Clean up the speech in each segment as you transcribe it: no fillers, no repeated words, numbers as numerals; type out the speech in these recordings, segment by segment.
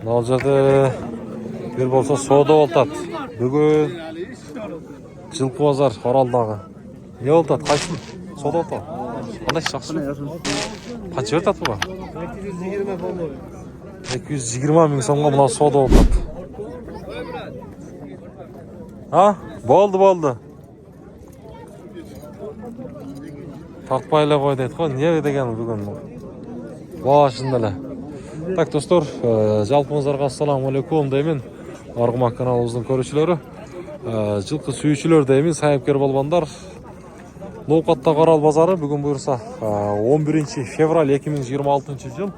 Mына жерде bir болсо соода болуп атат. Бүгүн жылкы базар Оралдагы. Не болуп атат? Кайсын соода болуп атат? Кандай жакшымы? Канча берип атат буга? 220 сом. 220 миң сомго мына соода болуп атат. Болды. Тартпай эле кой дейт го. Эмне деген бүгүн? Башында эле. Так, достор, жалпыңыздарга ассаламу алейкум деймин. Аргымак каналыбыздын көрүүчүлөрү, жылкы сүйүүчүлөр деймин, сайыпкер болгондар. Ноокаттагы Орал базары бүгүн буюрса 11 февраль 2026 жыл.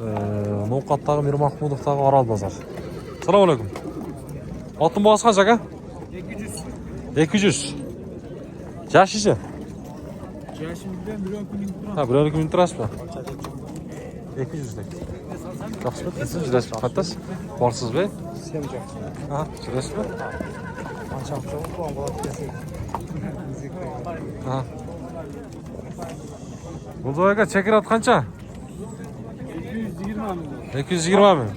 Ноокаттагы Мир Махмудовдагы Орал базар. Салам алейкум. Атын багасы канча ака? 200. Жашышы? Жашым билен 1-2 мүнөт турат. 1-2 мүнөт турасызбы? 200 дейт. Жакшыбы? Жүрөсүз каттас? Барсызбы? Сем жакшы. Жүрөсүзбү? Канчалык болот десең. Бул ага чекират канча? 220 миң. 220 миң.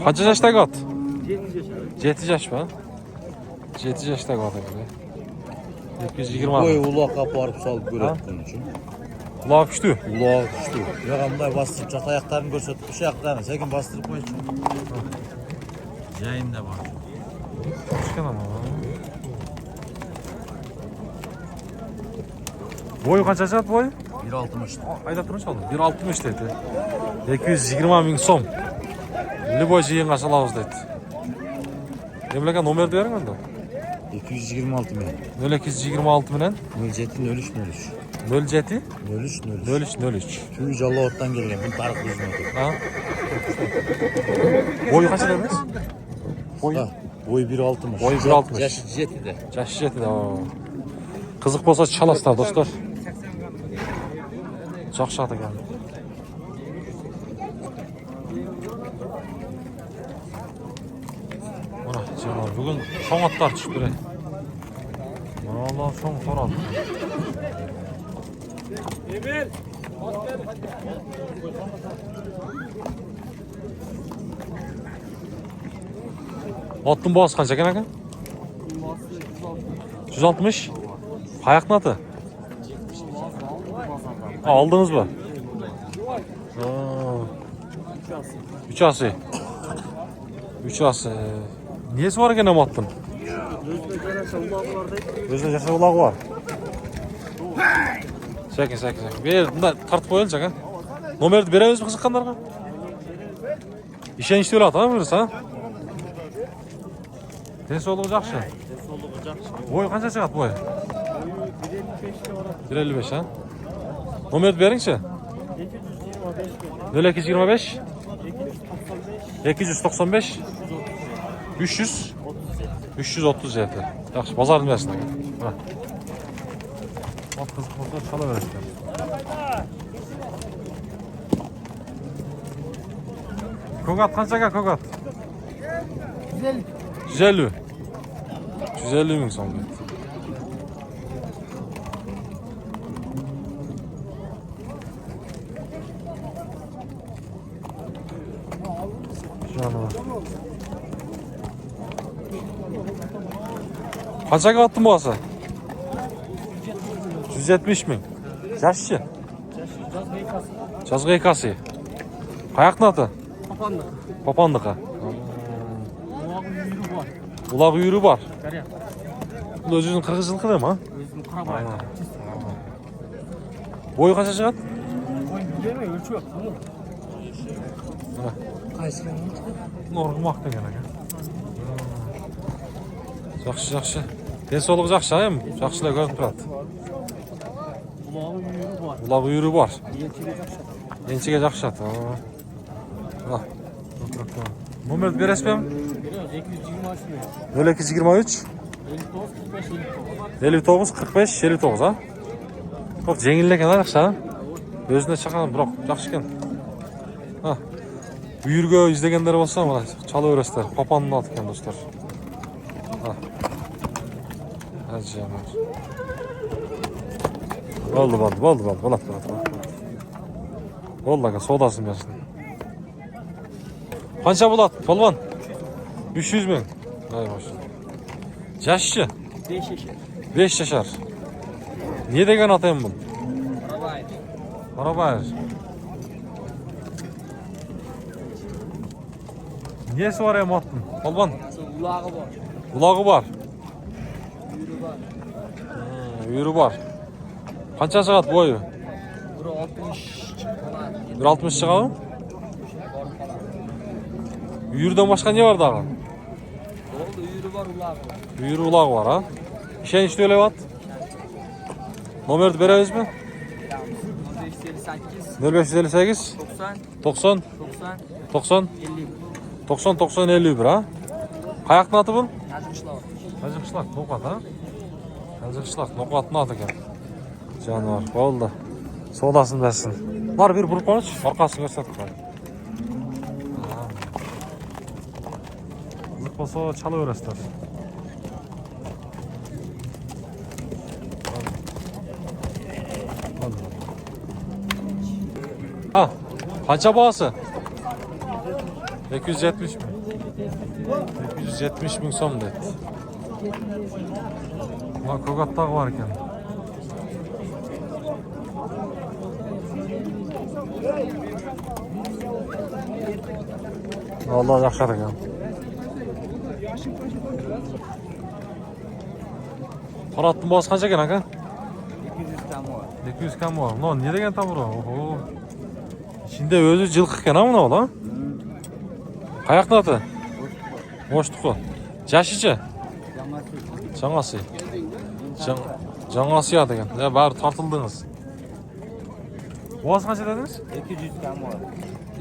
Канча жаштагы ат? 7 жашпы? 7 жаштагы ат экен. 220 миң. Ой, улакка барып салып көрөткөн үчүн. Улак күчтүү. Улак күчтүү. Жага мындай бастырып жат аяктарын көрсөтүп, ушул жактан секин бастырып койчу. Жайында бар. Кичкене ма? Бою канча чыгат бою? 1.60. Айда турчу ал. 1.60 дейт. 220 миң сом. Любой жыйынга салабыз дейт. Эмнеге номерди бериң анда? 226 миң. 0226 менен 070303. 07 0303. 0303. Чүй Жаллабадтан келген бул тарых хизмети. Бою канча демес? Бою Бой 1.60. Бой 1.60. Жашы 7-де. Жашы 7-де. Кызык болсо чаласыздар, достор. Жакшы ат экен. Мына жана бүгүн чоң аттар түшүп берет. Мына чоң торат. Эмел. Аттын баасы канча экен ака? 160. Каяктын аты? Алдыңызбы? 3 асы. Несі бар екен аттың? Өзіне жараша улагы бар. Сәкен. Бер, тартып қойылшы ака. Номерді береміз бі қызыққандарға? Ишенішті өлі ата мөріс, Денсаулығы жақшы? Бой қанша шығат бой? 1.55, Номерді беріңші? 0225 295 337. Жақшы, базардың бәрсін аға. От қызық болса шала бересіздер. Көк ат қанша аға, көк ат? 150. 150 миң сом бет. Қаншаға аттың бағасы? 170 миң. Жашшы? Жазғы екасы. Қаяқтың аты? Папандықы. Улағы үйірі бар. Бұл өзінің қырғыз жылқы дем, Өзінің қарабай. Бойы қанша шығады? Бойы білемей, өлші өп. Қайсыған өтті? Норғымақ деген әке. Жақшы. Денсаулығы жақшы, жақшылай көріп тұрады. Улағы үйірі бар. Еншіге жақшы аты. Номерді бересіз бе? 0223 59 45 59, Çok жеңіл екен жақсы, Өзіне шаққан, бірақ жақшы екен. Үйірге іздегендер болса, чалы өрестер. Папанның аты екен, достар. Болды. Болды, содасын берсін. Qancha bo'ladi, polvon? 300 ming. Hay maşallah. Yaşçı? 5 yaşar. 5 yaşar. Ne degan atayım bunu? Arabayır. Arabayır. Niyesi var ya mattın? Polvon? Ulağı var. Ulağı var. Yürü var. Yürü var. Qancha saat boyu? Bura 60 çıkmalar. 1.60 çıqağı? Yürüden başka ne var daha? Oldu yürü var ulağı var. Yürü ulağı var ha. İşen işte öyle vat. Numarı veririz mi? 558 0558 90 90 90 90 50. 90 51 ha. Kayakın atı bu? Yazmışlar. Kazıkışlak nokat ha. Kazıkışlak nokatın atı ekan. Canavar oldu. Soğudasın versin. Var bir vurup konuş. Arkasını gösterdik bari. Zık olsa çalıveresiz. Ha, kaça bağısı? 870 mi? 870 bin son dedi. Bak kokattaq var ekan. Allah yaxshi ekan. Qoratning bosi qancha ekan aka? 200 tam var. 200 kam var. No, ne degan tamir o? Oho. İçinde özü жылқы ekan ha buna ola? Qayaqni ati? Boştuqu. Jashichi? Жаңасы. Жаңасы аты ekan. Ya bari tartıldınız. Boğaz qancha dediniz? 200 tam var.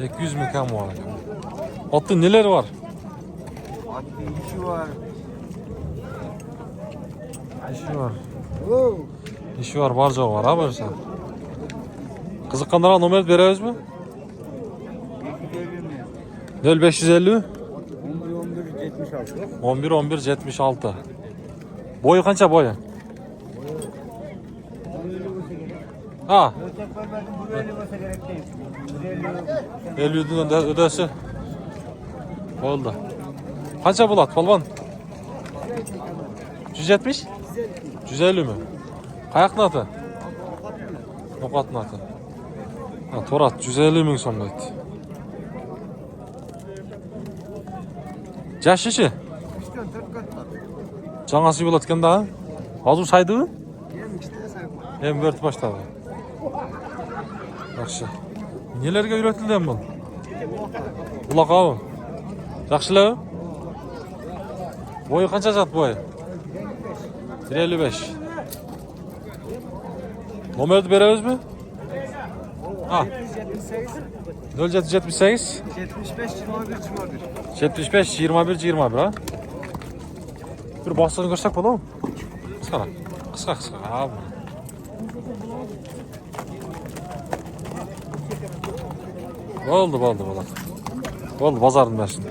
200 ming kam var ekan. Otning neleri var? Atlı işi var. İşi var. İşi var, bar joğı var ha buyursa. Qiziqqanlarga nomer beramiz mi? 0550 11 11 76. Boyu qancha boyu? Ha. 50'den ödesi. Oldu. Qancha bo'ladi, polvon? 170? 150 mi? Qayaqni ati? Noqatni ati. Ha, To'rat 150 ming so'm deydi. Jashichi? Жаңасы bo'layotganda, hozir saydimi? Hem bir başladı. Yaxshi. Nelerga uyretildi bu? Uloq abi. Yaxshilar? Boyu qancha zat boyu? 155. Nomerni beramiz mi? Ha. 0778 75 21 21 ha. Bir bosini ko'rsak bo'ladimi? Qisqa. Ha. Oldu. Oldu bazarın versin.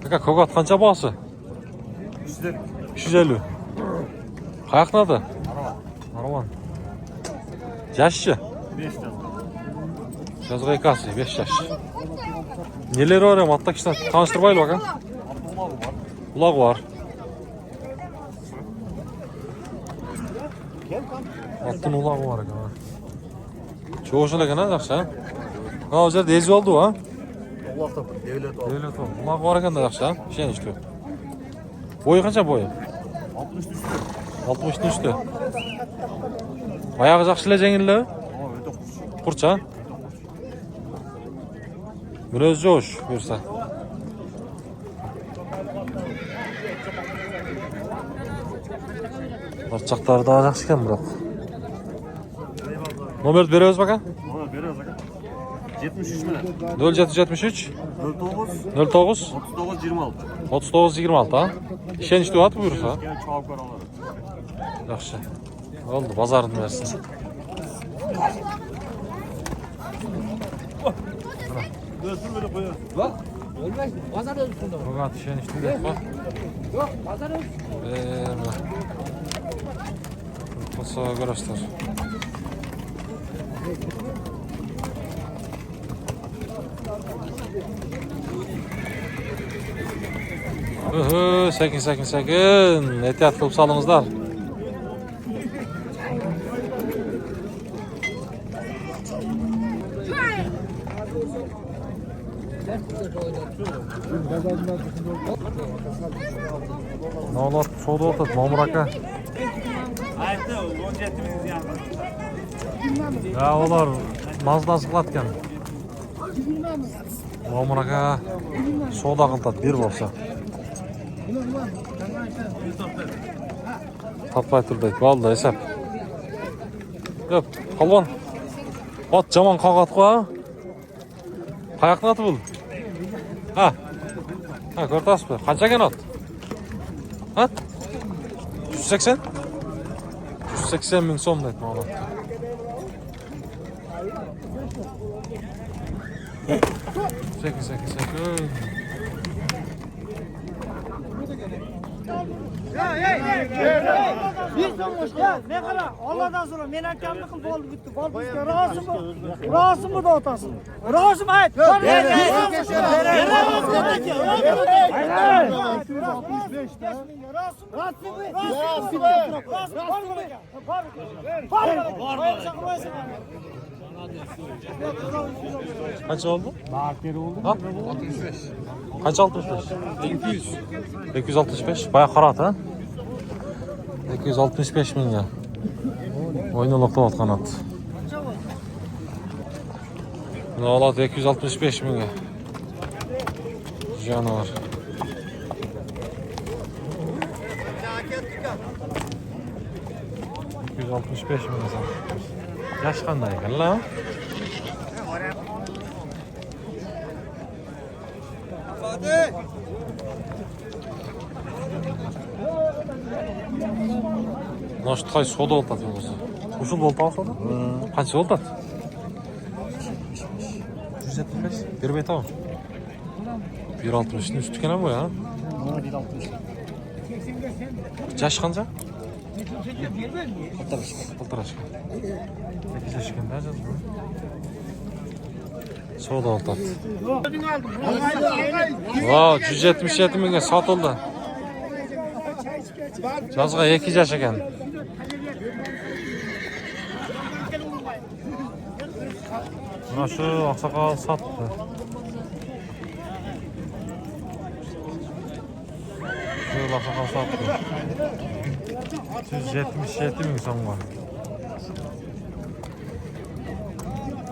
Aka kokat qancha boğası? 350. Qayaqni ati? Aravan. Yaşçı? 5 yaş. Yazığı ekası 5 yaş. Neleri var ya matta kişiden tanıştırmayla bakın. Ulağı var. Attın ulağı var. Çoğu şey ne yakşı ha? Ha o zaman dezi oldu ha? Allah da devlet oldu. Devlet oldu. Ulağı var da yakşı ha? Şey işte. Boyu kaça boyu? 60 düştü. 60 düştü. Ayağı jakşıla jengilli? Ama öyle Kurç ha? Biraz joş buyursa. Barçaqları daha yaxşı ekan biroq. Nomer beramiz bakan? Ona beririz aka. 73 mi? 0773 09 09 39 26. 39 26 ha? İşenişte at buyursa. Gel çabuk araları. Yaxşı. Oldu, bazarını versin. Görsün böyle koyarız. Bak. Ölmez. Pazar ölsün de. Rogat işenişte de bak. Yok pazar ölsün. Verme. Kosa göster. Sekin. Ehtiyat kılıp salыңыздар. Nolat soda o'tadi, Momur aka. Aytdi, 17 ming yandı. Ya ular mazdasi qilatgan. Momur aka soda qiladi, bir bo'lsa. Topmay turdik, bo'ldi, hesab. Yo'q, qalvon. Ot jamon qo'g'atqa. Qayoqdan otib ol? Ha, ko'rtasizmi? Qanchaga ot? Ha? 180? 180 ming so'm deydi mana. Sekin. Bir so'mmuş ya ne kadar Allah'tan sonra men akamni qil bo'ldi bitti bo'ldi rosimi da otasın rosim ayt Kaç oldu? Ha? Kaç 65? 265. Bayağı karat ha? 265 ming ya. Oynaloqda otgan at. Nolat 265 mingga. Canavar. $265 ming san. Yaş qanday ekan la? Naş tay soda oltat yolысы. Ушул болтабы сода? Канча болтат? 175. Бербей табам. 1.60'ın üstü kene bu ya. 1.60. Жаш канча? 1.5. 8 yaş eкен да жазып. Soda oltat. Vaa, 177 mingga sotuldi. Жазга 2 yaş ekan. Mana shu oqsoqol sotdi. Shu oqsoqol sotdi. 177 ming so'mga.